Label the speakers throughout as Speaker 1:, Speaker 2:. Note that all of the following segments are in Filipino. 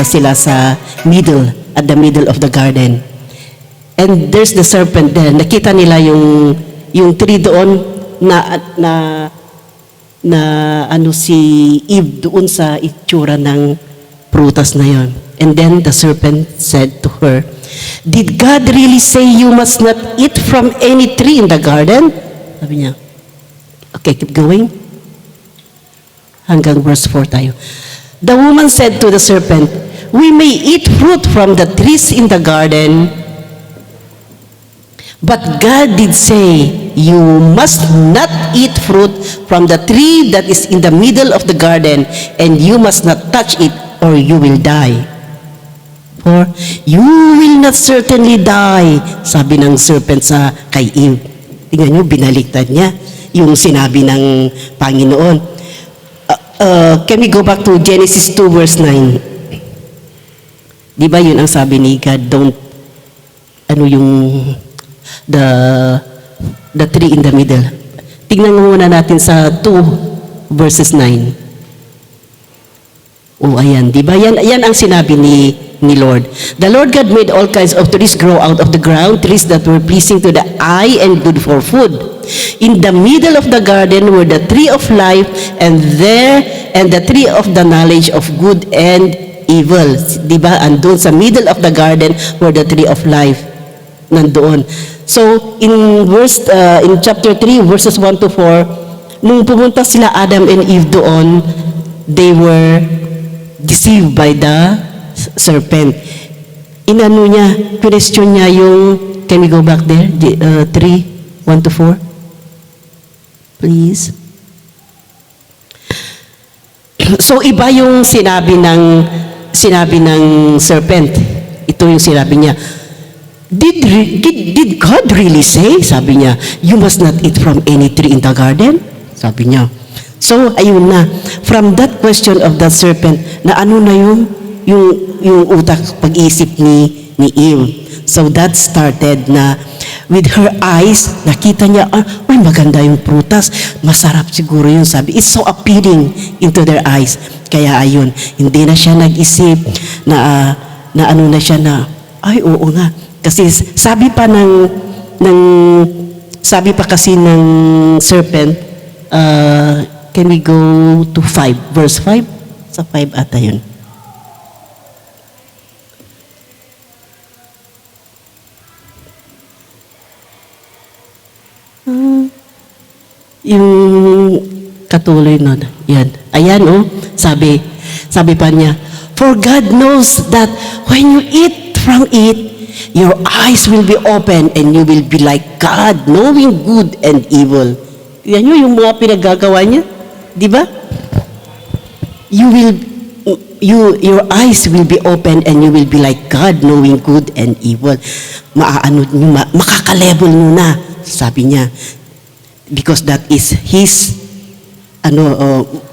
Speaker 1: sila sa at the middle of the garden. And there's the serpent there. Nakita nila yung tree doon na si Eve doon sa itsura ng prutas na yon. And then the serpent said to her, "Did God really say you must not eat from any tree in the garden?" Sabi niya. Okay, keep going. Hanggang verse 4 tayo. The woman said to the serpent, "We may eat fruit from the trees in the garden, but God did say, you must not eat fruit from the tree that is in the middle of the garden, and you must not touch it, or you will die. For you will not certainly die," sabi ng serpent kay Eve. Tingnan nyo, binaliktad niya yung sinabi ng Panginoon. Can we go back to Genesis 2 verse 9? Di ba yun ang sabi ni God, the tree in the middle. Tingnan muna natin sa 2 verses 9. Oh, ayan. Di ba? Yan ang sinabi ni Lord. The Lord God made all kinds of trees grow out of the ground, trees that were pleasing to the eye and good for food. In the middle of the garden were the tree of life, and the tree of the knowledge of good and evil. Di ba? Andun sa middle of the garden were the tree of life. Nandoon. So, in chapter 3, verses 1 to 4, nung pumunta sila Adam and Eve doon, they were deceived by the serpent. Inano niya, question niya can we go back there? 3, 1 to 4? Please. So, iba yung sinabi ng serpent. Ito yung sinabi niya. Did God really say? Sabi niya, you must not eat from any tree in the garden? Sabi niya. So, ayun na. From that question of that serpent, na ano na yung utak pag-isip ni Eve. So, that started na with her eyes, nakita niya, uy, maganda yung prutas. Masarap siguro yun, sabi. It's so appealing into their eyes. Kaya ayun, hindi na siya nag-isip na ano na siya na, ay, oo nga. Kasi sabi pa kasi ng serpent, can we go to 5, verse 5? Sa 5 ata yun. Yung katuloy nun. Yan. Ayan, sabi pa niya, "For God knows that when you eat from it, your eyes will be open and you will be like God, knowing good and evil." Yan yung mga pinagagawa niya. Di ba? Your eyes will be open and you will be like God, knowing good and evil. Makaka-level nyo na, sabi niya. Because that is his,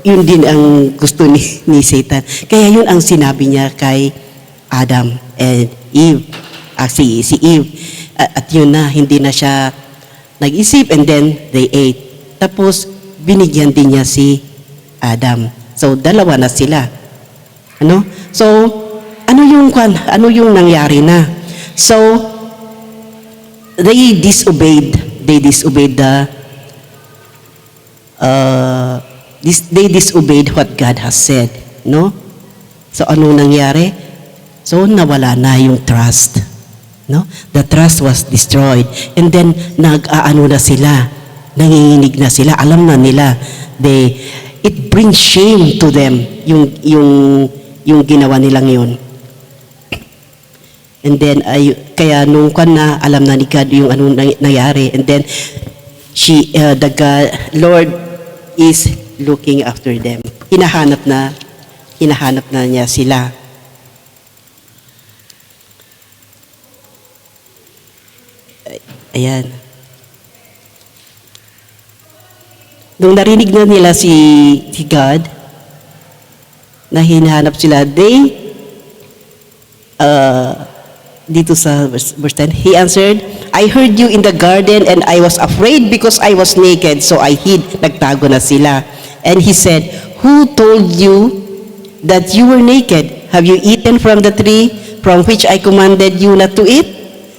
Speaker 1: yun din ang gusto ni Satan. Kaya yun ang sinabi niya kay Adam and Eve. Si Eve. At yun na, hindi na siya nag-isip, and then they ate. Tapos, binigyan din niya si Adam. So, dalawa na sila. So, ano yung nangyari na? So, they disobeyed what God has said. No? So, ano nangyari? So, nawala na yung trust. No? The trust was destroyed. And then, nag-aano na sila. Nanginginig na sila. Alam na nila. It brings shame to them, yung ginawa nilang yun. And then, kaya nung alam na ni God yung ano nangyari. And then, Lord is looking after them. Hinahanap na niya sila. Ayan. Nung narinig na nila si God, na hinahanap sila, dito sa verse 10, he answered, "I heard you in the garden and I was afraid because I was naked, so I hid." Nagtago na sila. And he said, "Who told you that you were naked? Have you eaten from the tree from which I commanded you not to eat?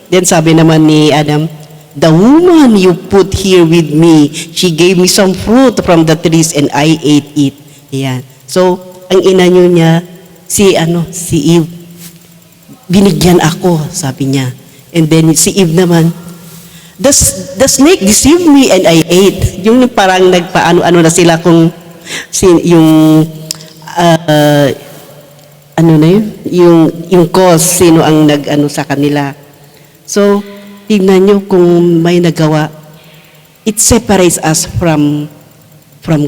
Speaker 1: Then sabi naman ni Adam, the woman you put here with me, she gave me some fruit from the trees and I ate it. Yan. So, ang ina niya, si Eve, binigyan ako, sabi niya. And then si Eve naman, the snake deceived me and I ate. Yung parang nagpaano-ano na sila kung yung ano na yun, yung cause, sino ang nag-ano sa kanila. So, tignan nyo kung may nagawa, it separates us from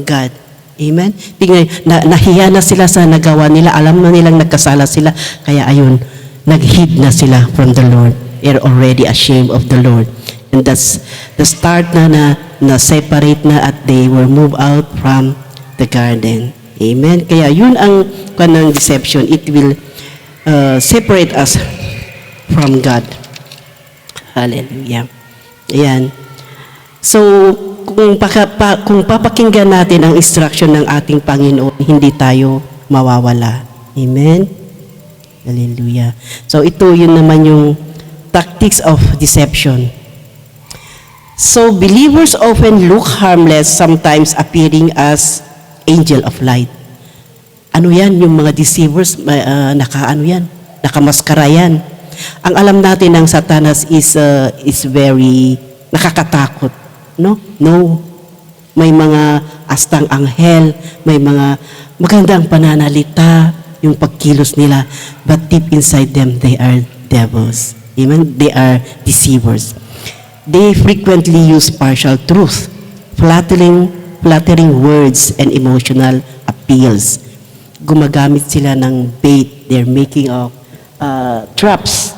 Speaker 1: God. Amen? Tingnan, nahiya na sila sa nagawa nila, alam na nilang nagkasala sila, kaya ayun, nag-hid na sila from the Lord. They're already ashamed of the Lord. And that's the start na separate na at they were moved out from the garden. Amen? Kaya yun ang kanang deception. It will separate us from God. Hallelujah. Ayan. So, kung papakinggan natin ang instruction ng ating Panginoon, hindi tayo mawawala. Amen? Hallelujah. So, ito yun naman yung tactics of deception. So, believers often look harmless, sometimes appearing as angel of light. Ano yan? Yung mga deceivers, nakamaskara yan. Ang alam natin ng Satanas is very nakakatakot. No? May mga astang anghel, may mga magandang pananalita, yung pagkilos nila. But deep inside them, they are devils. Even they are deceivers. They frequently use partial truth, flattering words and emotional appeals. Gumagamit sila ng bait. They're making traps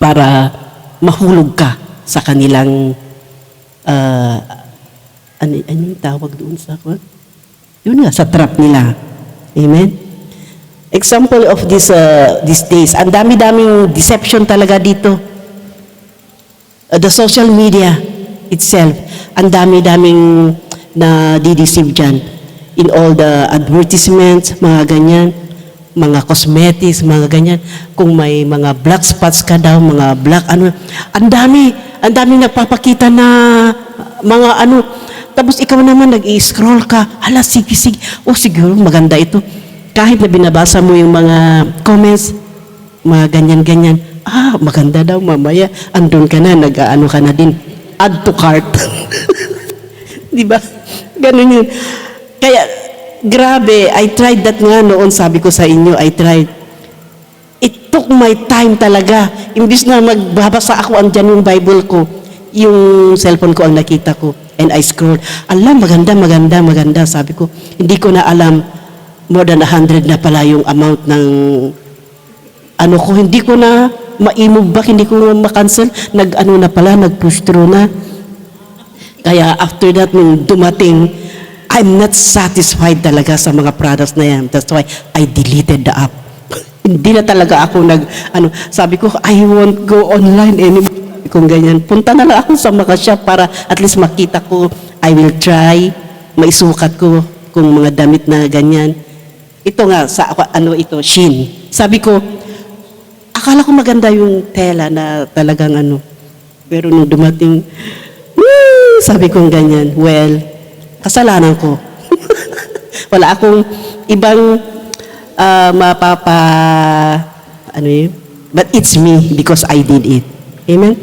Speaker 1: para mahulog ka sa kanilang ano yung tawag doon sa yun nga, sa trap nila. Amen? Example of these days, ang dami-daming deception talaga dito. The social media itself, ang dami-daming na dideceive dyan. In all the advertisements, mga ganyan, mga cosmetics, mga ganyan. Kung may mga black spots ka daw, mga black ang daming nagpapakita na mga tapos ikaw naman nag-i-scroll ka, hala, sige, siguro maganda ito. Kahit na binabasa mo yung mga comments, mga ganyan-ganyan, maganda daw, mamaya, andun ka na, nag-ano ka na din, add to cart. Di ba? Ganun yun. Kaya, grabe, I tried that nga noon, sabi ko sa inyo, I tried. It took my time talaga. Imbis na magbabasa ako, andyan yung Bible ko, yung cellphone ko ang nakita ko, and I scrolled. Alam, maganda, sabi ko. Hindi ko na alam, more than 100 na pala yung amount ng hindi ko na ma-move back, hindi ko na ma-cancel, nag-push through na. Kaya after that, nung dumating, I'm not satisfied talaga sa mga products na yan. That's why I deleted the app. Hindi na talaga ako sabi ko, I won't go online anymore. Kung ganyan, punta na lang ako sa mga shop para at least makita ko, I will try, maisukat ko kung mga damit na ganyan. Ito nga, ito, Shein. Sabi ko, akala ko maganda yung tela na talagang pero nung dumating, sabi ko ganyan, well, kasalanan ko. Wala akong ibang but it's me because I did it. Amen?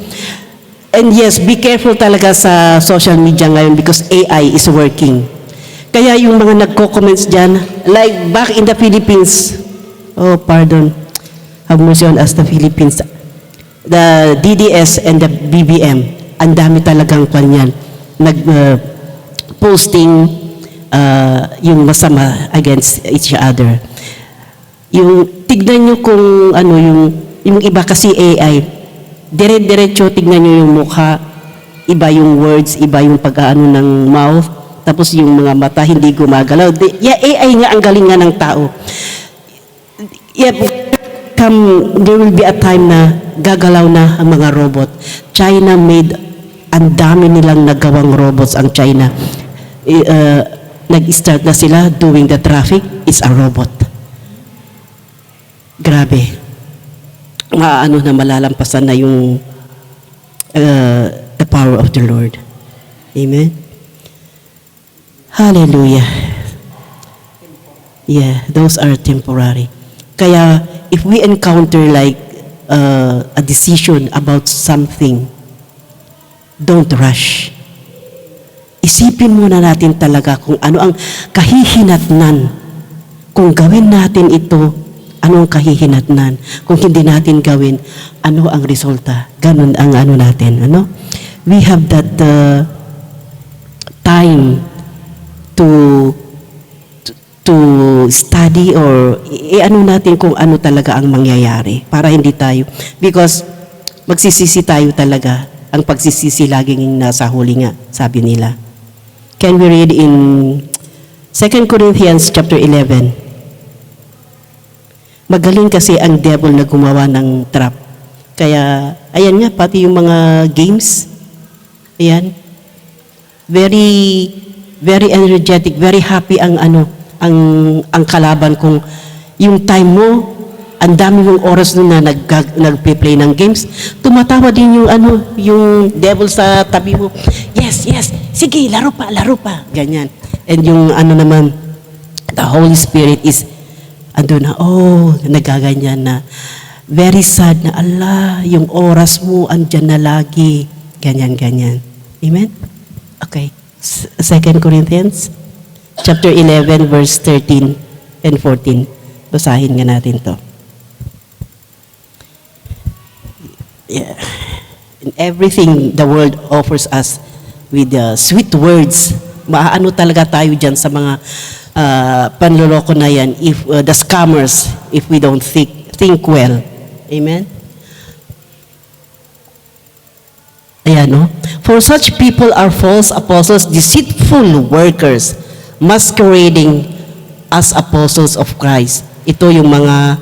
Speaker 1: And yes, be careful talaga sa social media ngayon because AI is working. Kaya yung mga nagko-comments dyan, like back in the Philippines, have mercy on us, the Philippines, the DDS and the BBM, ang dami talagang kanyan, posting yung masama against each other. Yung, tignan nyo kung yung iba kasi AI, dire-diretso, tignan nyo yung mukha, iba yung words, iba yung pag-aano ng mouth, tapos yung mga mata hindi gumagalaw. AI nga ang galing nga ng tao. There will be a time na gagalaw na ang mga robot. China made, ang dami nilang nagawang robots ang China. Nag-start na sila doing the traffic, it's a robot. Grabe. Maano na malalampasan na yung the power of the Lord. Amen? Hallelujah. Yeah, those are temporary. Kaya, if we encounter like a decision about something, don't rush. Isipin muna natin talaga kung ano ang kahihinatnan. Kung gawin natin ito, ano ang kahihinatnan? Kung hindi natin gawin, ano ang resulta? Ganun ang ano natin, ano? We have that time to study or ano natin kung ano talaga ang mangyayari para hindi tayo, because magsisisi tayo talaga. Ang pagsisisi laging nasa huli nga, sabi nila. Can we read in 2 Corinthians chapter 11? Magaling kasi ang devil na gumawa ng trap. Kaya, ayan nga, pati yung mga games, ayan, very, very energetic, very happy ang ang kalaban kung yung time mo, ang dami yung oras nun na nagpe-play ng games, tumatawa din yung devil sa tabi mo, yes, sige, laro pa, ganyan. And yung naman, the Holy Spirit is, nagaganyan na, very sad na, Allah, yung oras mo, andyan na lagi, ganyan. Amen? Okay. 2 Corinthians, chapter 11, verse 13 and 14. Basahin nga natin to. Yeah. In everything the world offers us with sweet words, maaano talaga tayo dyan sa mga panloloko na yan, if the scammers, if we don't think well. Amen? Ayan, no? For such people are false apostles, deceitful workers, masquerading as apostles of Christ. Ito yung mga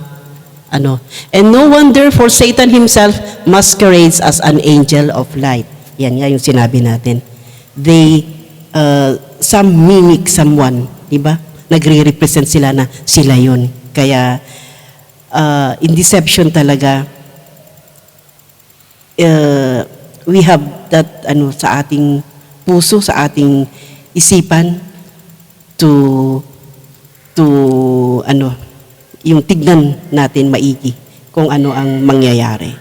Speaker 1: and no wonder, for Satan himself masquerades as an angel of light. Yan nga yung sinabi natin. They, some mimic someone, diba? Nagre-represent sila na sila yun. Kaya, in deception talaga, we have that, sa ating puso, sa ating isipan, yung tignan natin maigi kung ano ang mangyayari.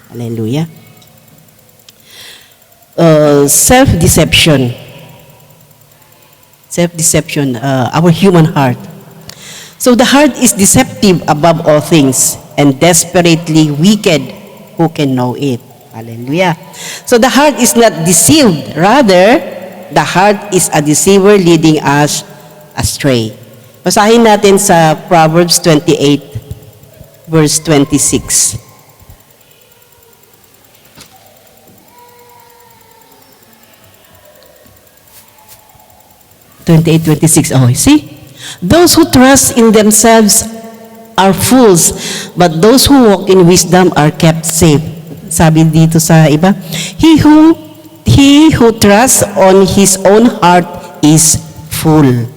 Speaker 1: Hallelujah. Self-deception. Our human heart. So the heart is deceptive above all things and desperately wicked. Who can know it? Hallelujah. So the heart is not deceived. Rather, the heart is a deceiver leading us astray. Basahin natin sa Proverbs 28, verse 26. Oh, see? Those who trust in themselves are fools, but those who walk in wisdom are kept safe. Sabi dito sa iba, he who trusts on his own heart is fool.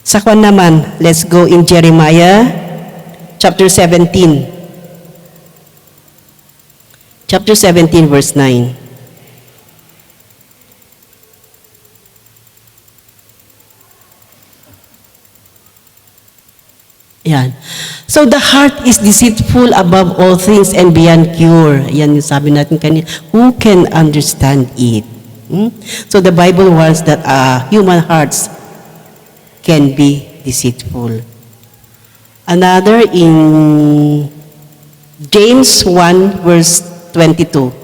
Speaker 1: Sa kwan naman, let's go in Jeremiah chapter 17. Chapter 17, verse 9. Yan. So the heart is deceitful above all things and beyond cure. Yan yung sabi natin kanina. Who can understand it? So the Bible warns that human hearts can be deceitful. Another in James 1 verse 22.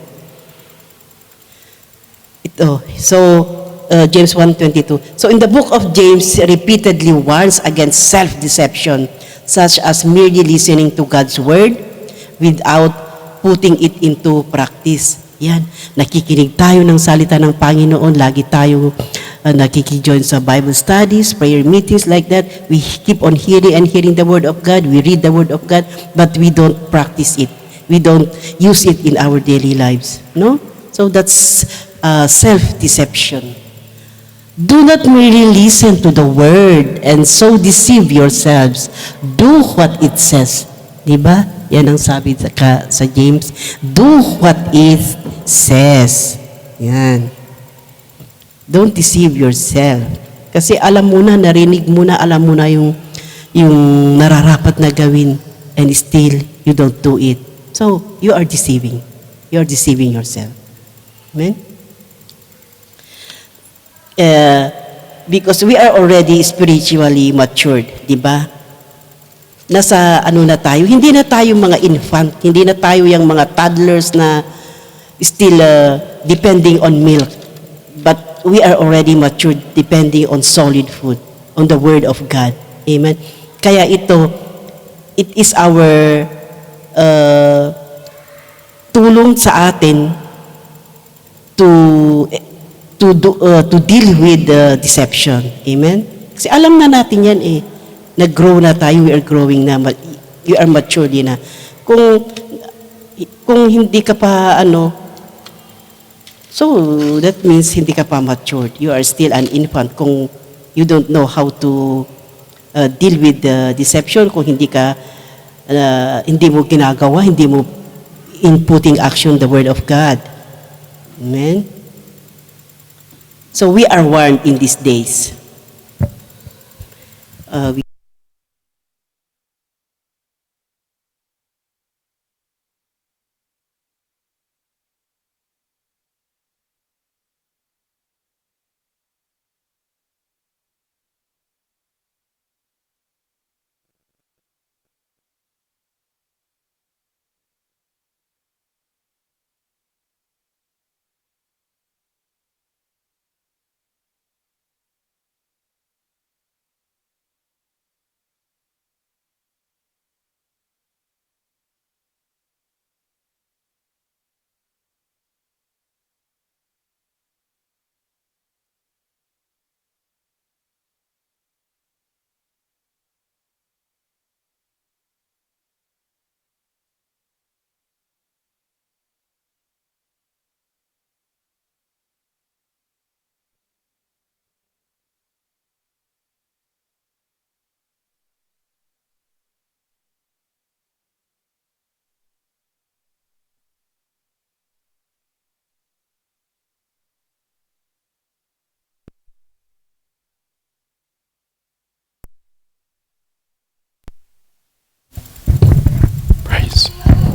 Speaker 1: James 1:22. So in the book of James repeatedly warns against self-deception, such as merely listening to God's word without putting it into practice. Yan, nakikinig tayo ng salita ng Panginoon, lagi tayo nakikijoin sa Bible studies, prayer meetings like that. We keep on hearing and hearing the Word of God. We read the Word of God, but we don't practice it. We don't use it in our daily lives. No? So that's self-deception. Do not merely listen to the word and so deceive yourselves. Do what it says. Diba? Yan ang sabi sa James. Do what it says. Yan. Don't deceive yourself. Kasi alam mo na, narinig mo na, alam mo na yung nararapat na gawin and still you don't do it. So, you are deceiving. You are deceiving yourself. Amen? Because we are already spiritually matured, di ba? Nasa ano na tayo, hindi na tayo mga infant, hindi na tayo yung mga toddlers na still depending on milk. But we are already matured depending on solid food, on the Word of God. Amen? Kaya ito, it is our tulong sa atin to deal with deception. Amen? Kasi alam na natin yan eh. Nag-grow na tayo, we are growing na, you are mature din na. Kung hindi ka pa so that means hindi ka pa matured. You are still an infant kung you don't know how to deal with the deception, kung hindi mo ginagawa, hindi mo inputting action the Word of God. Amen? So we are warned in these days.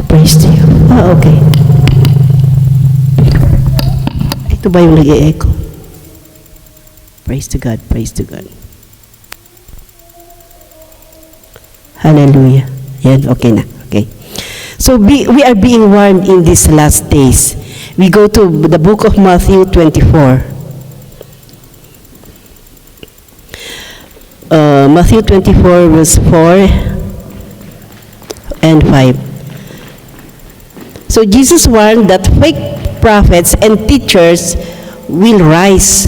Speaker 1: Praise to you. Okay. Ito ba yung nag-e-echo? Praise to God, praise to God. Hallelujah. Yan, okay na. Okay. So we are being warned in these last days. We go to the book of Matthew 24. Matthew 24 verse 4 and 5. So Jesus warned that fake prophets and teachers would rise,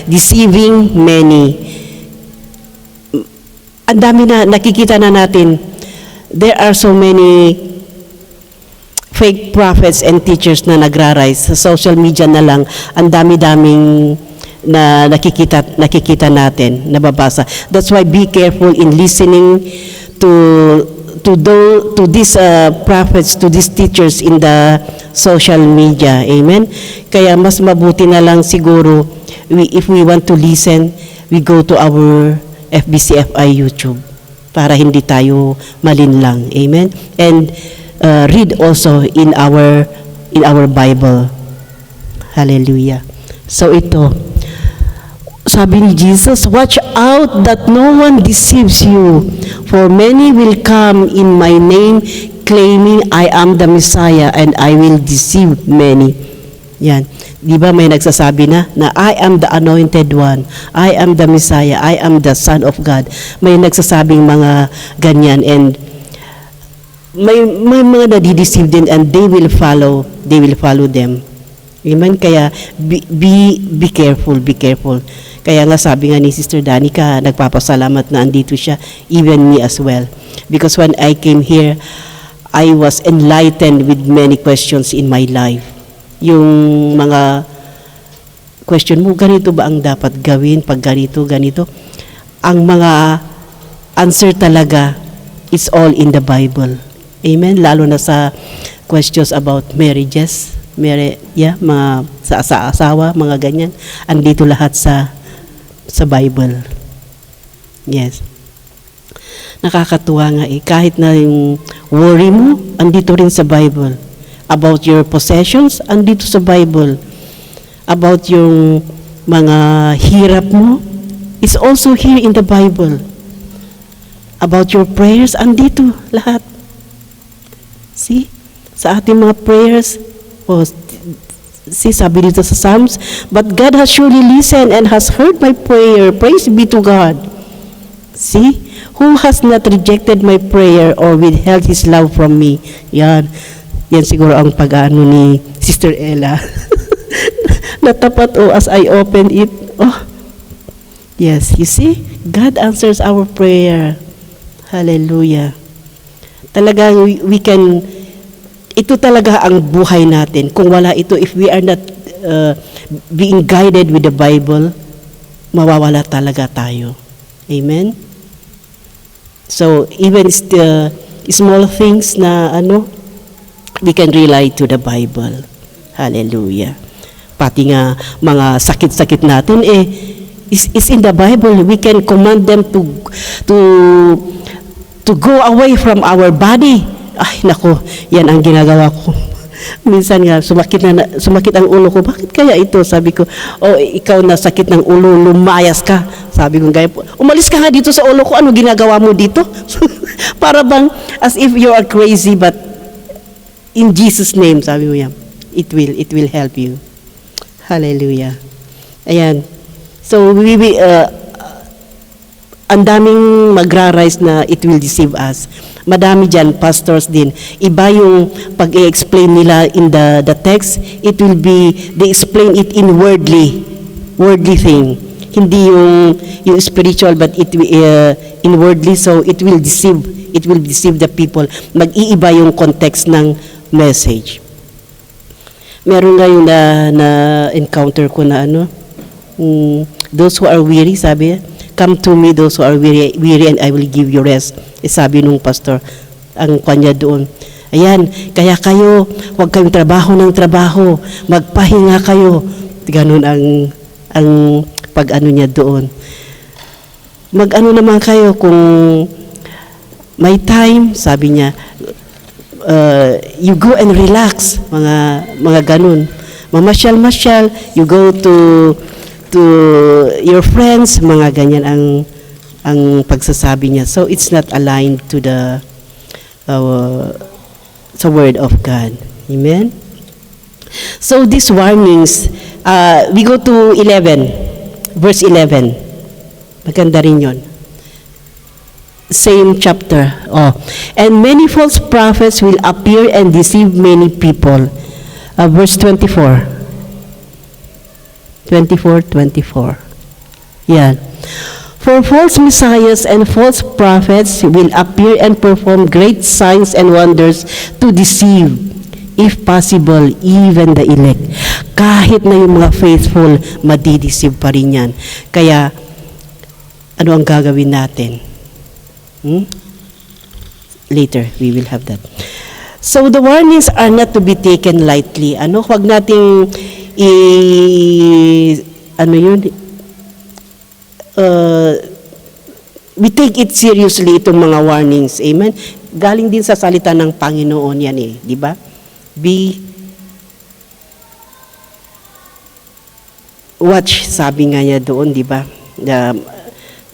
Speaker 1: deceiving many. Ang dami na nakikita na natin. There are so many fake prophets and teachers na nagra-rise. Sa social media na lang, ang dami-daming na nakikita natin, nababasa. That's why be careful in listening to these prophets, to these teachers in the social media. Amen? Kaya mas mabuti na lang siguro, if we want to listen, we go to our FBCFI YouTube para hindi tayo malinlang. Amen? And read also in our Bible. Hallelujah. So ito, sabi ni Jesus, watch out that no one deceives you, for many will come in my name, claiming I am the Messiah, and I will deceive many. Yan. Di ba may nagsasabi na I am the anointed one, I am the Messiah, I am the Son of God. May nagsasabing mga ganyan, and may mga nadideceive din, and they will follow them. Amen? Kaya be careful, be careful. Kaya nga sabi nga ni Sister Danica, nagpapasalamat na andito siya, even me as well. Because when I came here, I was enlightened with many questions in my life. Yung mga question mo, ganito ba ang dapat gawin pag ganito, ganito? Ang mga answer talaga is all in the Bible. Amen? Lalo na sa questions about marriages, mga sa asawa, mga ganyan. Andito lahat sa Bible. Yes. Nakakatuwa nga kahit na yung worry mo, andito rin sa Bible. About your possessions, andito sa Bible. About yung mga hirap mo, it's also here in the Bible. About your prayers, andito lahat. See? Sa ating mga prayers, sabi dito sa Psalms, but God has surely listened and has heard my prayer. Praise be to God. See? Who has not rejected my prayer or withheld His love from me? Yan siguro ang pag-ano ni Sister Ella. Natapat as I opened it. Yes, you see? God answers our prayer. Hallelujah. Talagang we can, ito talaga ang buhay natin. Kung wala ito, if we are not being guided with the Bible, mawawala talaga tayo. Amen? So, even the small things na we can rely to the Bible. Hallelujah. Pati nga mga sakit-sakit natin, is in the Bible. We can command them to go away from our body. Ay, nako, yan ang ginagawa ko. Minsan nga, sumakit ang ulo ko. Bakit kaya ito? Sabi ko, ikaw na sakit ng ulo, lumayas ka. Sabi ko, umalis ka nga dito sa ulo ko. Ano ginagawa mo dito? Para bang, as if you are crazy, but in Jesus' name, sabi mo yan, it will help you. Hallelujah. Ayan. So, ang daming magra-rise na it will deceive us. Madami dyan, pastors din. Iba yung pag-i-explain nila in the text, it will be, they explain it in worldly thing. Hindi yung spiritual, but in worldly, so it will deceive the people. Mag-iiba yung context ng message. Meron nga yung na-encounter ko na those who are weary, sabi, come to me those who are weary and I will give you rest. Sabi nung pastor, ang kanya doon. Ayan, kaya kayo, huwag kayong trabaho ng trabaho, magpahinga kayo. Ganun ang pag-ano niya doon. Mag-ano naman kayo kung may time, sabi niya, you go and relax, mga ganun. Mamasyal-masyal, you go to your friends, mga ganyan ang pagsasabi niya. So it's not aligned to sa word of God. Amen? So these warnings, we go to 11, verse 11. Maganda rin yun. Same chapter. And many false prophets will appear and deceive many people. Verse 24. 24. Yan. For false messiahs and false prophets will appear and perform great signs and wonders to deceive, if possible, even the elect. Kahit na yung mga faithful, madideceive pa rin yan. Kaya, ano ang gagawin natin? Later, we will have that. So, the warnings are not to be taken lightly. Huwag nating we take it seriously itong mga warnings. Amen? Galing din sa salita ng Panginoon yan di ba? Watch, sabi nga niya doon, di ba?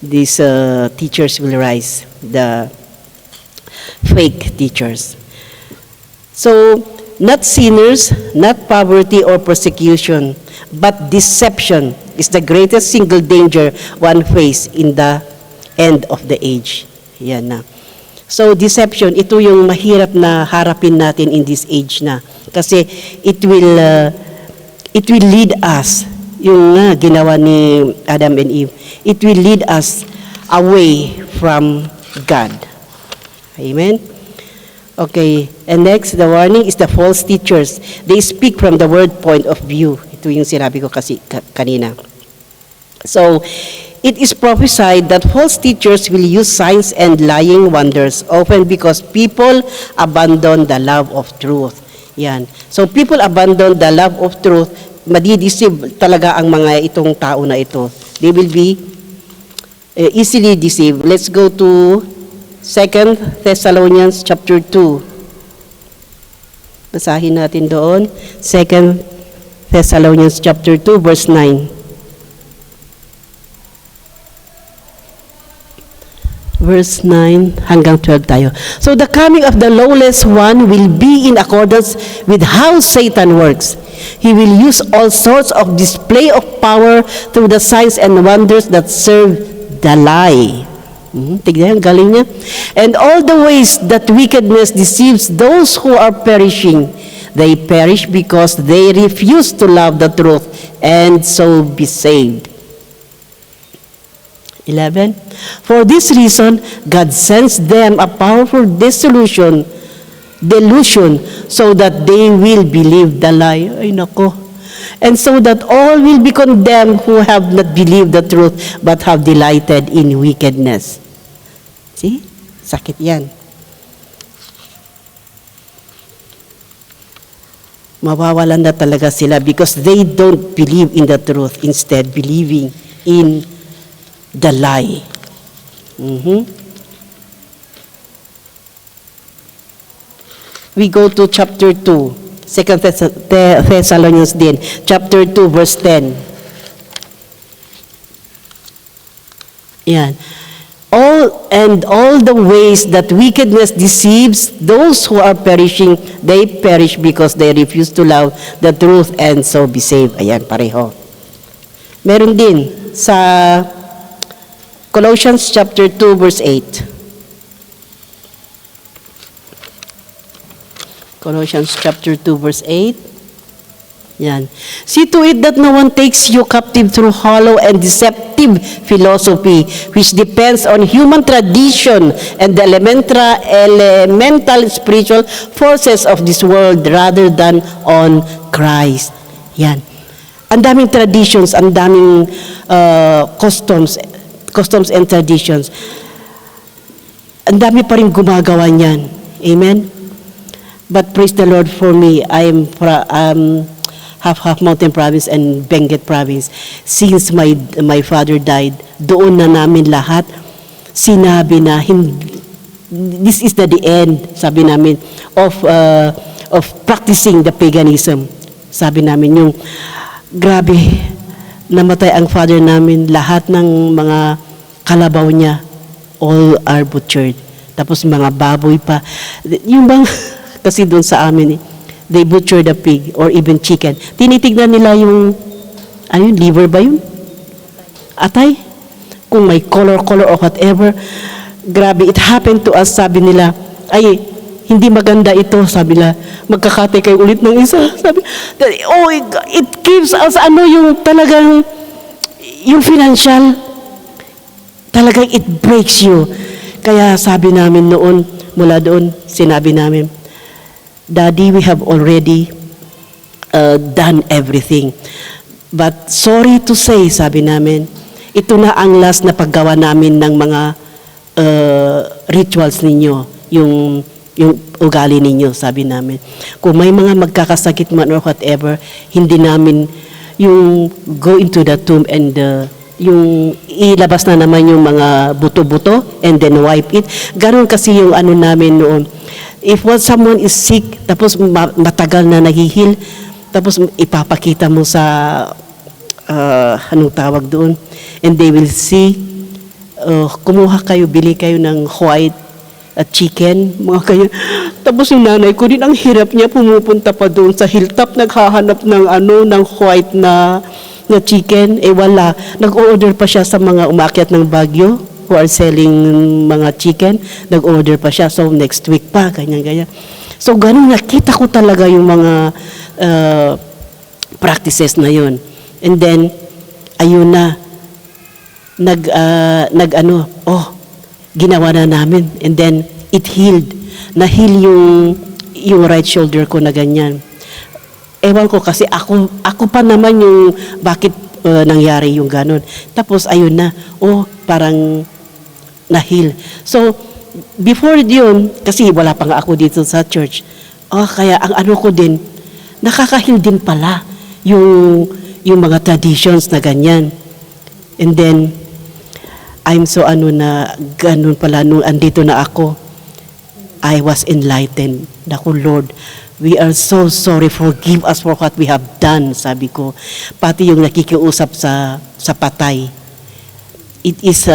Speaker 1: These teachers will rise, the fake teachers. So, not sinners, not poverty or persecution, but deception is the greatest single danger one face in the end of the age. Yan na. So, deception, ito yung mahirap na harapin natin in this age na. Kasi it will lead us, yung ginawa ni Adam and Eve, it will lead us away from God. Amen? Okay, and next, the warning is the false teachers. They speak from the word point of view. ito yung sinabi ko kasi kanina. So, it is prophesied that false teachers will use signs and lying wonders, often because people abandon the love of truth. Yan. So, people abandon the love of truth, madideceive talaga ang mga itong tao na ito. They will be easily deceived. Let's go to 2 Thessalonians chapter 2. Basahin natin doon. 2 Thessalonians chapter 2, verse 9. Verse 9 hanggang 12 tayo. So the coming of the lawless one will be in accordance with how Satan works. He will use all sorts of display of power through the signs and wonders that serve the lie. Tignan, galing niya. And all the ways that wickedness deceives those who are perishing, they perish because they refuse to love the truth and so be saved. 11. For this reason, God sends them a powerful delusion, so that they will believe the lie. Ay nako. And so that all will be condemned who have not believed the truth but have delighted in wickedness. See? Sakit yan. Mawawalan na talaga sila because they don't believe in the truth, instead believing in the lie. We go to chapter 2, 2 Thessalonians din, chapter 2, verse 10. Yan. All the ways that wickedness deceives those who are perishing, they perish because they refuse to love the truth and so be saved. Ayan, pareho. Meron din sa Colossians chapter 2, verse 8. Colossians chapter 2, verse 8. Yan. See to it that no one takes you captive through hollow and deceptive philosophy, which depends on human tradition and the elemental spiritual forces of this world rather than on Christ. Yan. Ang daming traditions, ang daming customs and traditions. Ang dami pa rin gumagawa niyan. Amen? But praise the Lord for me, I am half Mountain Province and Benguet Province. Since my father died, doon na namin lahat sinabi na this is the end, sabi namin, of practicing the paganism. Sabi namin yung grabe, namatay ang father namin, lahat ng mga kalabaw niya, all are butchered. Tapos mga baboy pa. Yung bang, kasi doon sa amin they butcher the pig or even chicken. Tinitignan nila yung, liver ba yun? Atay? Kung may color or whatever. Grabe, it happened to us, sabi nila, ay, hindi maganda ito, sabi nila, magkakatay kayo ulit ng isa. Sabi, it gives us, yung talagang, yung financial, talagang it breaks you. Kaya sabi namin noon, mula doon, sinabi namin, Daddy, we have already done everything. But sorry to say, sabi namin, ito na ang last na paggawa namin ng mga rituals ninyo, yung ugali ninyo, sabi namin. Kung may mga magkakasakit man or whatever, hindi namin yung go into the tomb and yung ilabas na naman yung mga buto-buto and then wipe it. Ganon kasi yung namin noon. If someone is sick, tapos matagal na naghihil, tapos ipapakita mo sa, anong tawag doon, and they will see, kumuha kayo, bili kayo ng white chicken, mga kayo. Tapos yung nanay ko din, ang hirap niya, pumupunta pa doon sa hilltop, naghahanap ng white na chicken, wala. Nag-order pa siya sa mga umakyat ng Baguio, who are selling mga chicken, nag-order pa siya. So, next week pa, ganyan. So, ganun, nakita ko talaga yung mga practices na yun. And then, ayun na, ginawa na namin. And then, it healed. Na-heal yung right shoulder ko na ganyan. Ewan ko kasi ako pa naman yung bakit nangyari yung ganun. Tapos ayun na, parang na-heal. So, before yun, kasi wala pa nga ako dito sa church, kaya ang ano ko din, nakaka-heal din pala yung mga traditions na ganyan. And then, I'm so na ganun pala, nung andito na ako, I was enlightened. Naku, Lord, we are so sorry. Forgive us for what we have done, sabi ko. Pati yung nakikiusap sa patay. It is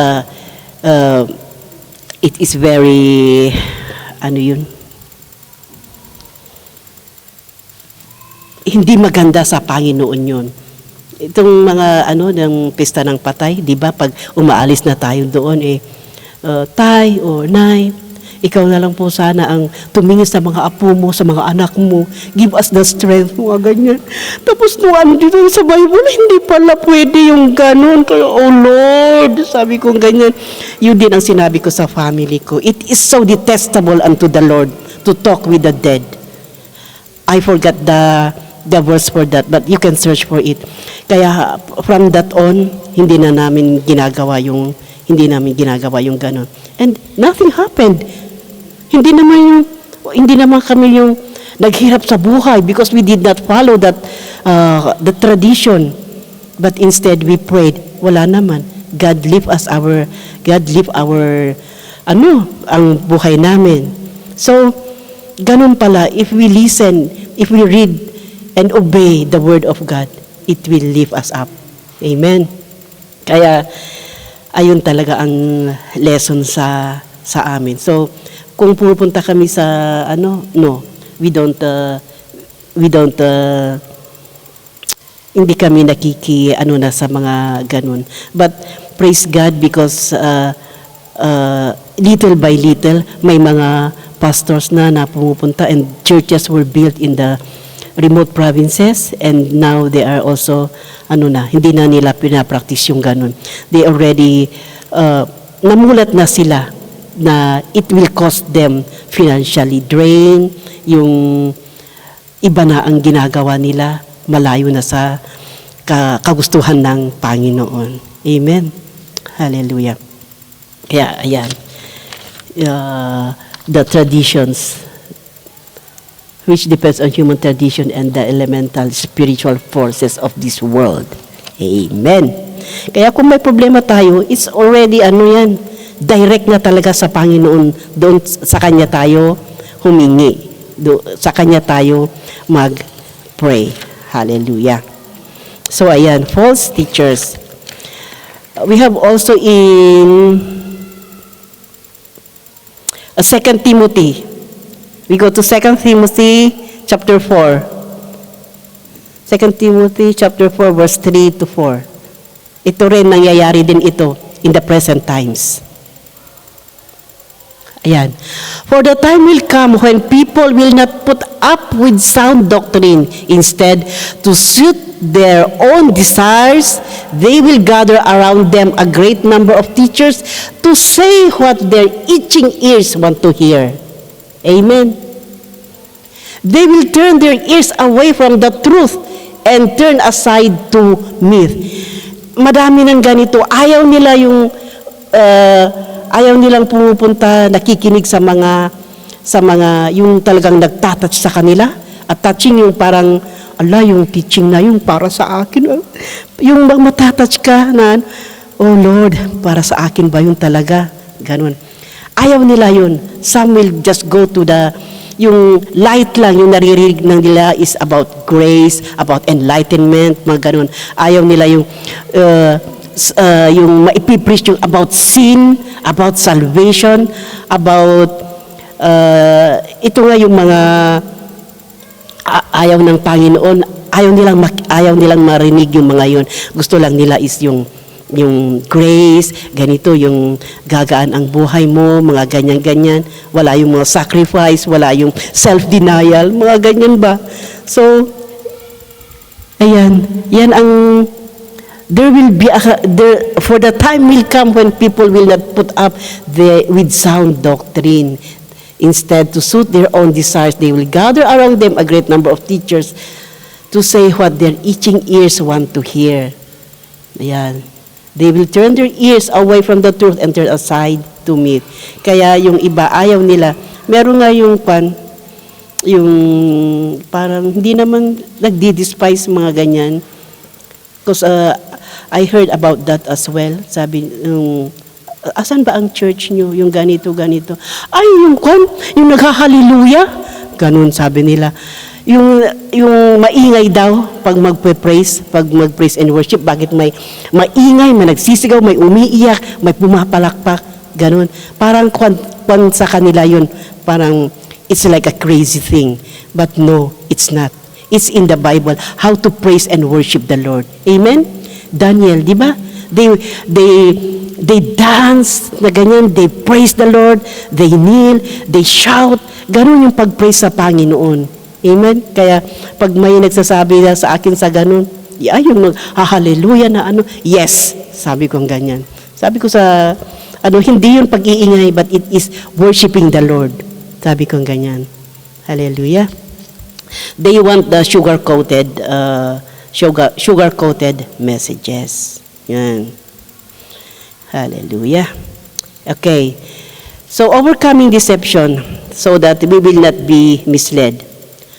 Speaker 1: very, hindi maganda sa Panginoon yun. Itong mga, ng pista ng patay, di ba, pag umaalis na tayo doon, Tay or Nay, ikaw na lang po sana ang tumingin sa mga apo mo, sa mga anak mo. Give us the strength, mga ganyan. Tapos nung dito sa Bible, hindi pala pwede yung ganun. Kaya, oh Lord, sabi ko ganyan. Yun din ang sinabi ko sa family ko. It is so detestable unto the Lord to talk with the dead. I forgot the verse for that, but you can search for it. Kaya from that on, hindi namin ginagawa yung ganun. And nothing happened. Hindi naman kami yung naghirap sa buhay because we did not follow that the tradition. But instead we prayed. Wala naman. God lift ang buhay namin. So, ganun pala, if we listen, if we read and obey the word of God, it will lift us up. Amen. Kaya, ayun talaga ang lesson sa amin. So, kung pupunta kami sa we don't hindi kami na sa mga ganun. But praise God because little by little may mga pastors na pumupunta and churches were built in the remote provinces and now they are also hindi na nila pinapractice yung ganun. They already namulat na sila na it will cost them financially drain, yung iba na ang ginagawa nila, malayo na sa kagustuhan ng Panginoon. Amen. Hallelujah. Kaya, ayan. The traditions, which depends on human tradition and the elemental spiritual forces of this world. Amen. Kaya kung may problema tayo, it's already direct na talaga sa Panginoon, doon sa Kanya tayo humingi, sa Kanya tayo mag-pray. Hallelujah. So ayan, false teachers. We have also in 2 Timothy. We go to 2 Timothy chapter 4. 2 Timothy chapter 4 verse 3 to 4. Ito rin, nangyayari din ito in the present times. Ayan. For the time will come when people will not put up with sound doctrine. Instead, to suit their own desires, they will gather around them a great number of teachers to say what their itching ears want to hear. Amen. They will turn their ears away from the truth and turn aside to myth. Madami ng ganito. Ayaw nilang pumupunta, nakikinig sa mga yung talagang nagtatouch sa kanila. At touching yung parang, yung teaching na yung para sa akin. Yung matatouch ka na, oh Lord, para sa akin ba yun talaga? Ganun. Ayaw nila yun. Some will just go to yung light lang, yung naririnig ng nila is about grace, about enlightenment, mga ganun. Ayaw nila yung maipipreach yung about sin, about salvation, about ito nga yung mga ayaw ng Panginoon, ayaw nilang marinig yung mga yun. Gusto lang nila is yung grace, ganito, yung gagaan ang buhay mo, mga ganyan-ganyan. Wala yung mga sacrifice, wala yung self-denial, mga ganyan ba? So, ayan, yan ang there will be for the time will come when people will not put up with sound doctrine. Instead, to suit their own desires, they will gather around them a great number of teachers to say what their itching ears want to hear. Ayan. They will turn their ears away from the truth and turn aside to me. Kaya yung iba, ayaw nila. Meron nga yung parang hindi naman nagdi-despise mga ganyan. Because I heard about that as well. Sabi, asan ba ang church nyo? Yung ganito. Ay, yung naghahaliluya. Ganun sabi nila. Yung maingay daw pag mag-praise and worship, bakit may maingay, may nagsisigaw, may umiiyak, may pumapalakpak, ganun. Parang kwan sa kanila yun, parang it's like a crazy thing. But no, it's not. It's in the Bible, how to praise and worship the Lord. Amen? Daniel, di ba? They dance na ganyan, they praise the Lord, they kneel, they shout. Ganun yung pag-praise sa Panginoon. Amen? Kaya pag may nagsasabi na sa akin sa ganun, yung hallelujah na yes, sabi ko ganyan. Sabi ko sa, hindi yun pag-iingay, but it is worshiping the Lord. Sabi ko ganyan. Hallelujah. They want the sugar-coated messages. Yan. Hallelujah. Okay. So, overcoming deception so that we will not be misled.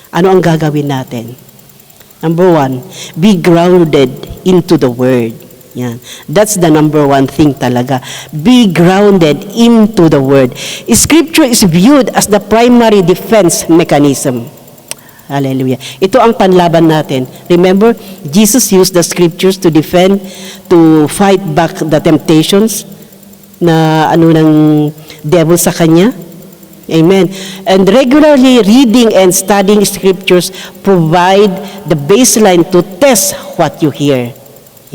Speaker 1: Ano ang gagawin natin? Number 1, be grounded into the Word. Yan. That's the number 1 thing talaga. Be grounded into the Word. Scripture is viewed as the primary defense mechanism. Hallelujah. Ito ang panlaban natin. Remember, Jesus used the Scriptures to defend, to fight back the temptations na ng devil sa kanya. Amen. And regularly reading and studying Scriptures provide the baseline to test what you hear.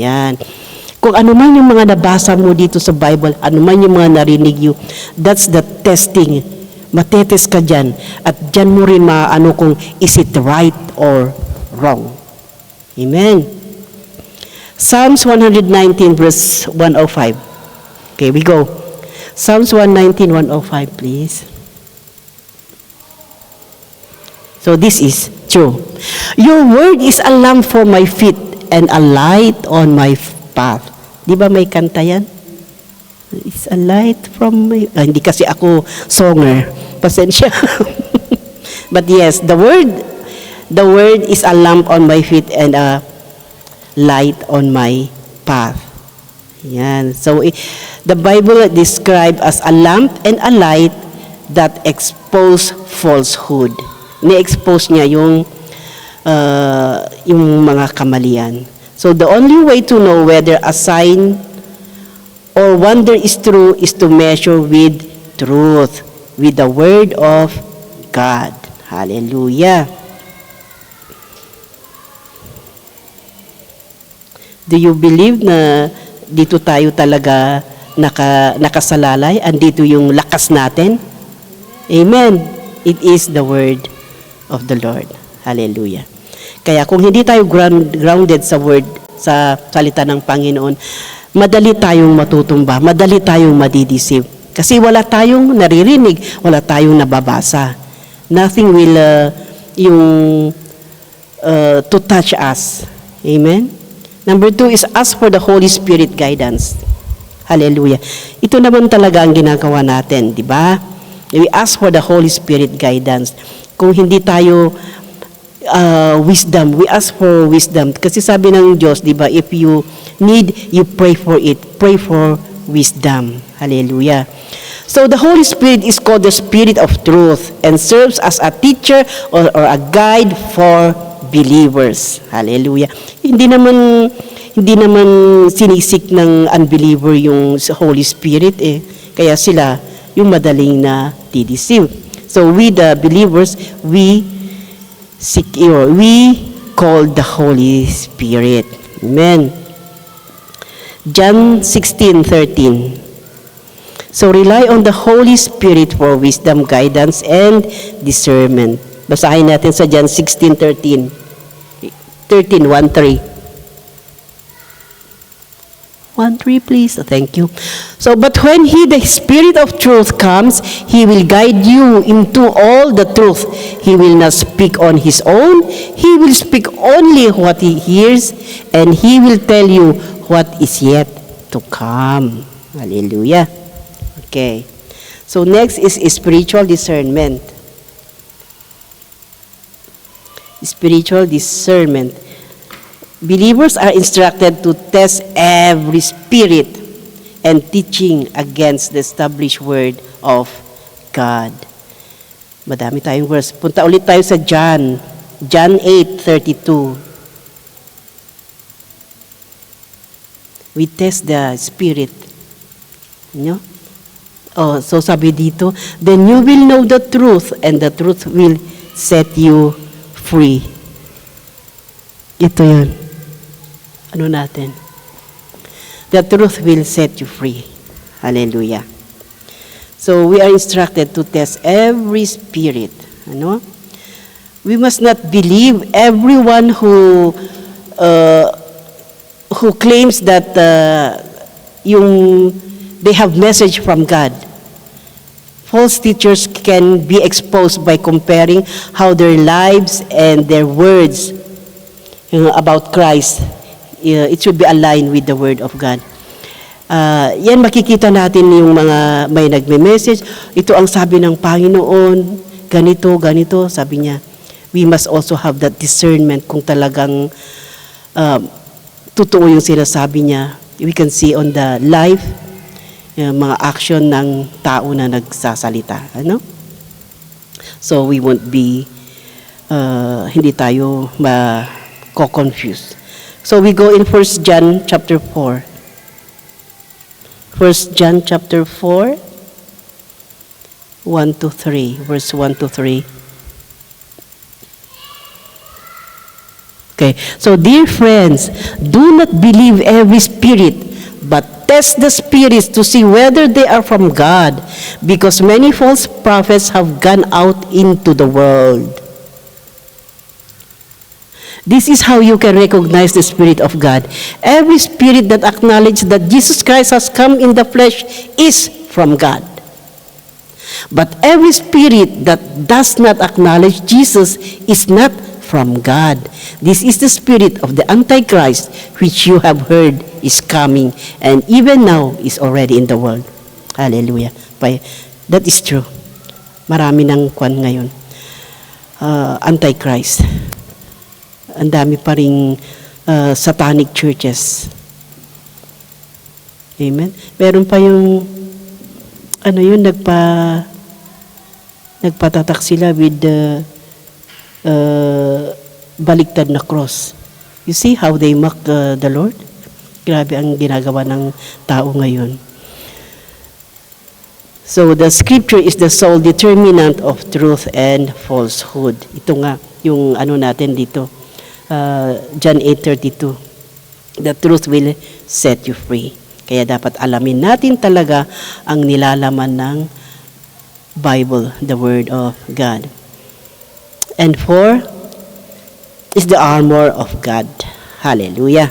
Speaker 1: Yan. Kung ano man yung mga nabasa mo dito sa Bible, ano man yung mga narinig you, that's the testing. Matetes ka dyan. At dyan mo rin maano kung is it right or wrong. Amen. Psalms 119 verse 105. Okay, we go. Psalms 119, 105, please. So this is true. Your word is a lamp for my feet and a light on my path. Di ba may kanta yan? It's a light from my... hindi kasi ako songer. Pasensya. But yes, the word is a lamp on my feet and a light on my path. Yan. So the Bible describes as a lamp and a light that expose falsehood. Ni-expose niya yung mga kamalian. So the only way to know whether a sign or wonder is true is to measure with truth, with the Word of God. Hallelujah. Do you believe na dito tayo talaga nakasalalay? Andito yung lakas natin? Amen. It is the Word of the Lord. Hallelujah. Kaya kung hindi tayo grounded sa Word, sa salita ng Panginoon, madali tayong matutumba, madali tayong madideceive. Kasi wala tayong naririnig, wala tayong nababasa. Nothing will to touch us. Amen? Number 2 is ask for the Holy Spirit guidance. Hallelujah. Ito naman talaga ang ginagawa natin, di ba? We ask for the Holy Spirit guidance. Kung hindi tayo wisdom, we ask for wisdom. Kasi sabi ng Diyos, di ba, if you need, you pray for it. Pray for wisdom. Hallelujah. So the Holy Spirit is called the Spirit of Truth and serves as a teacher or a guide for believers. Hallelujah. Hindi naman sinisik ng unbeliever yung Holy Spirit Kaya sila yung madaling na dideceive. So we the believers, we call the Holy Spirit. Amen. John 16:13. So rely on the Holy Spirit for wisdom, guidance, and discernment. Basahin natin sa John 16:13. 13:13. 1:3, please. Thank you. So, but when He, the Spirit of truth, comes, He will guide you into all the truth. He will not speak on His own. He will speak only what He hears, and He will tell you what is yet to come. Hallelujah. Okay. So, next is spiritual discernment. Spiritual discernment. Believers are instructed to test every spirit and teaching against the established word of God. Madami tayong verse. Punta ulit tayo sa John 8:32. We test the spirit. No? Oh, so sabi dito, then you will know the truth and the truth will set you free. Ito yun. Ano natin? The truth will set you free. Hallelujah. So we are instructed to test every spirit. Ano? We must not believe everyone who claims that they have message from God. False teachers can be exposed by comparing how their lives and their words about Christ, it should be aligned with the Word of God. Yan makikita natin yung mga may nagme-message. Ito ang sabi ng Panginoon, ganito, ganito, sabi niya. We must also have that discernment kung talagang totoo yung sinasabi niya. We can see on the life, mga action ng tao na nagsasalita. Ano? So we won't be, hindi tayo ma-confuse. So we go in 1 John chapter 4. 1 John chapter 4, 1 to 3, verse 1 to 3. Okay, so dear friends, do not believe every spirit, but test the spirits to see whether they are from God, because many false prophets have gone out into the world. This is how you can recognize the Spirit of God. Every spirit that acknowledges that Jesus Christ has come in the flesh is from God. But every spirit that does not acknowledge Jesus is not from God. This is the spirit of the Antichrist, which you have heard is coming, and even now is already in the world. Hallelujah. That is true. Marami ng kwan ngayon. Antichrist. Ang dami pa ring satanic churches. Amen. Meron pa yung nagpatatak sila with baliktad na cross. You see how they mock the Lord? Grabe ang ginagawa ng tao ngayon. So the scripture is the sole determinant of truth and falsehood. Ito nga yung natin dito. John 8:32. The truth will set you free. Kaya dapat alamin natin talaga ang nilalaman ng Bible, the Word of God. And 4 is the armor of God. Hallelujah.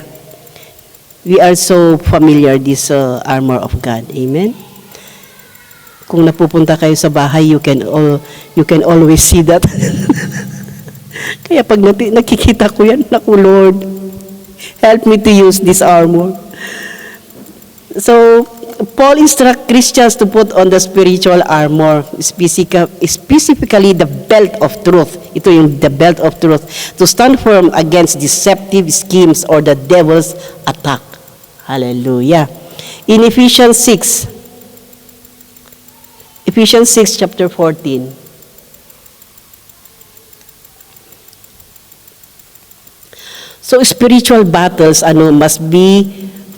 Speaker 1: We are so familiar this armor of God. Amen. Kung napupunta kayo sa bahay, you can always see that. Kaya pag nakikita ko yan, naku Lord, help me to use this armor. So, Paul instructs Christians to put on the spiritual armor, specifically the belt of truth. Ito yung the belt of truth, to stand firm against deceptive schemes or the devil's attack. Hallelujah. In Ephesians 6 chapter 14. So spiritual battles must be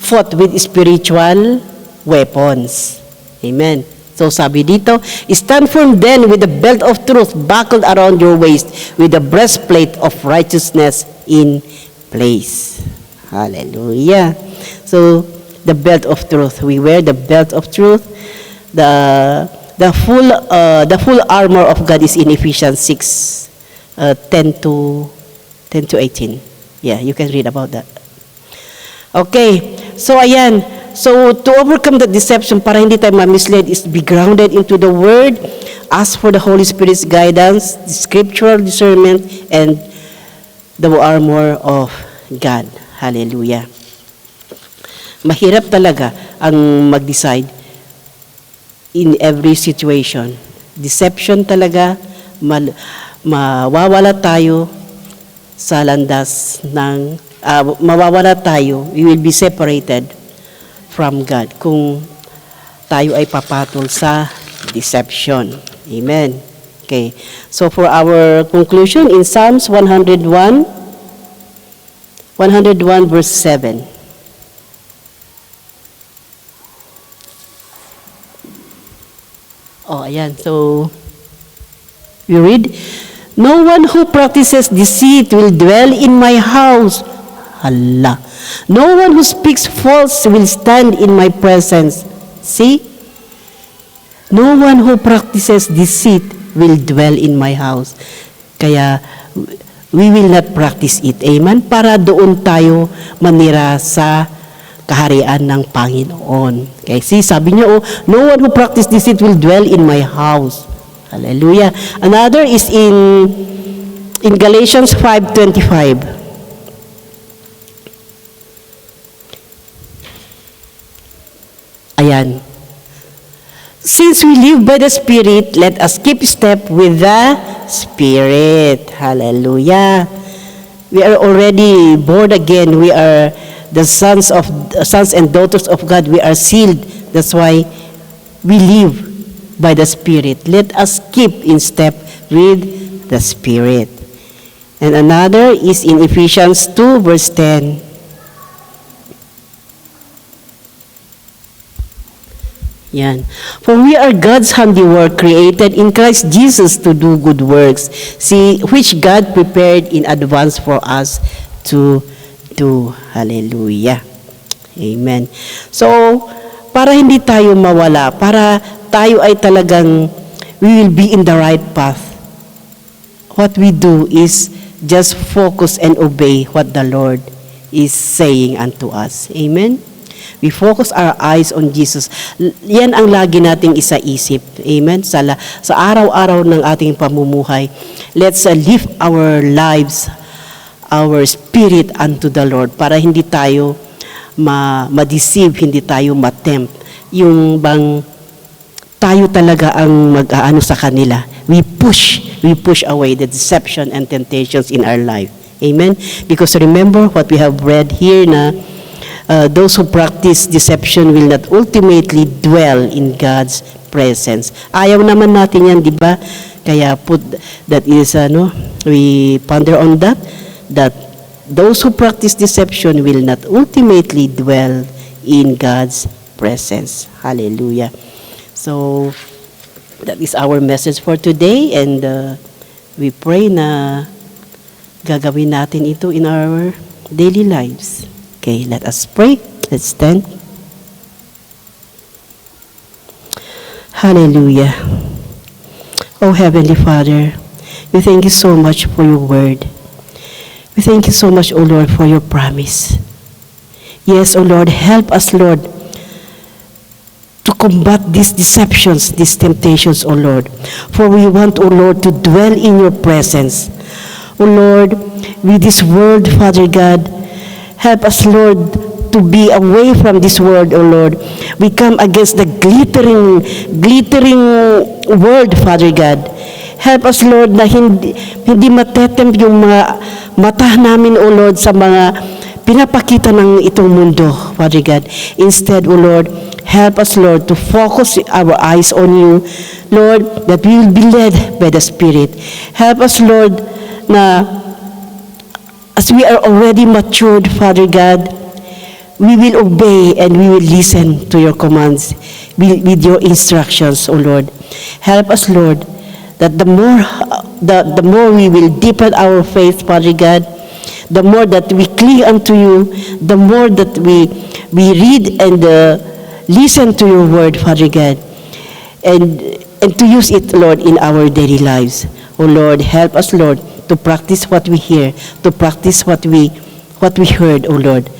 Speaker 1: fought with spiritual weapons. Amen. So sabi dito, stand firm then with the belt of truth buckled around your waist, with the breastplate of righteousness in place. Hallelujah. So the belt of truth, we wear the belt of truth. The full armor of God is in Ephesians 6 10 to 18. Yeah, you can read about that. Okay, so ayan, So, to overcome the deception, para hindi tayo ma-misled, is be grounded into the Word, ask for the Holy Spirit's guidance, the scriptural discernment, and the armor of God. Hallelujah. Mahirap talaga ang mag-decide in every situation. Deception talaga, mawawala tayo sa landas ng, mawawala tayo, we will be separated from God kung tayo ay papatol sa deception. Amen. Okay. So for our conclusion in Psalms 101 verse 7. Oh, ayan. So, we read, no one who practices deceit will dwell in my house. Allah. No one who speaks false will stand in my presence. See? No one who practices deceit will dwell in my house. Kaya, we will not practice it. Amen? Para doon tayo manira sa kaharian ng Panginoon. Okay, see, sabi niya, no one who practices deceit will dwell in my house. Hallelujah. Another is in Galatians 5:25. Ayan. Since we live by the Spirit, let us keep step with the Spirit. Hallelujah. We are already born again. We are the sons and daughters of God. We are sealed. That's why we live by the Spirit. Let us keep in step with the Spirit. And another is in Ephesians 2 verse 10. Yan. For we are God's handiwork, created in Christ Jesus to do good works, which God prepared in advance for us to do. Hallelujah. Amen. So, para hindi tayo mawala, para tayo ay talagang we will be in the right path, what we do is just focus and obey what the Lord is saying unto us. Amen? We focus our eyes on Jesus. Yan ang lagi nating isa-isip. Amen? Sa araw-araw ng ating pamumuhay, let's live our lives, our spirit unto the Lord para hindi tayo ma-deceive, hindi tayo ma-tempt. Yung bang tayo talaga ang mag-aano sa kanila. We push away the deception and temptations in our life. Amen? Because remember what we have read here na those who practice deception will not ultimately dwell in God's presence. Ayaw naman natin yan, di ba? Kaya we ponder on that those who practice deception will not ultimately dwell in God's presence. Hallelujah. So, that is our message for today, and we pray na gagawin natin ito in our daily lives. Okay, let us pray. Let's stand. Hallelujah. Oh, Heavenly Father, we thank you so much for your word. We thank you so much, O Lord, for your promise. Yes, O Lord, help us, Lord, to combat these deceptions, these temptations, O Lord. For we want, O Lord, to dwell in your presence. O Lord, with this word, Father God, help us, Lord, to be away from this world, O Lord. We come against the glittering world, Father God. Help us, Lord, na hindi matetempt yung mga mata namin, O Lord, sa mga pinapakita ng itong mundo, Father God. Instead, O Lord, help us, Lord, to focus our eyes on you, Lord, that we will be led by the Spirit. Help us, Lord, na as we are already matured, Father God, we will obey and we will listen to your commands with your instructions, O Lord. Help us, Lord, that the more we will deepen our faith, Father God, the more that we cling unto you, the more that we read and listen to your word, Father God, and to use it, Lord, in our daily lives. O Lord, help us, Lord, to practice what we hear, to practice what we heard, O Lord,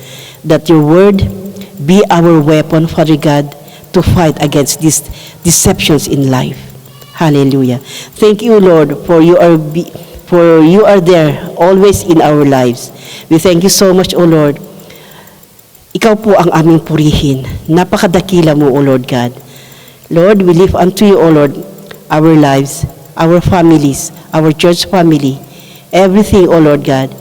Speaker 1: that your word be our weapon, Father God, to fight against these deceptions in life. Hallelujah. Thank you, Lord, for you are there always in our lives. We thank you so much, O Lord. Ikaw po ang aming purihin. Napakadakila mo, O Lord God. Lord, we lift unto you, O Lord, our lives, our families, our church family, everything, O Lord God.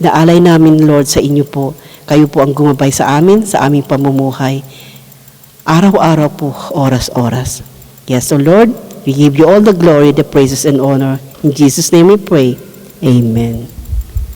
Speaker 1: Naalay namin, Lord, sa inyo po. Kayo po ang gumabay sa amin, sa aming pamumuhay. Araw-araw po, oras-oras. Yes, so Lord, we give you all the glory, the praises, and honor. In Jesus' name we pray. Amen.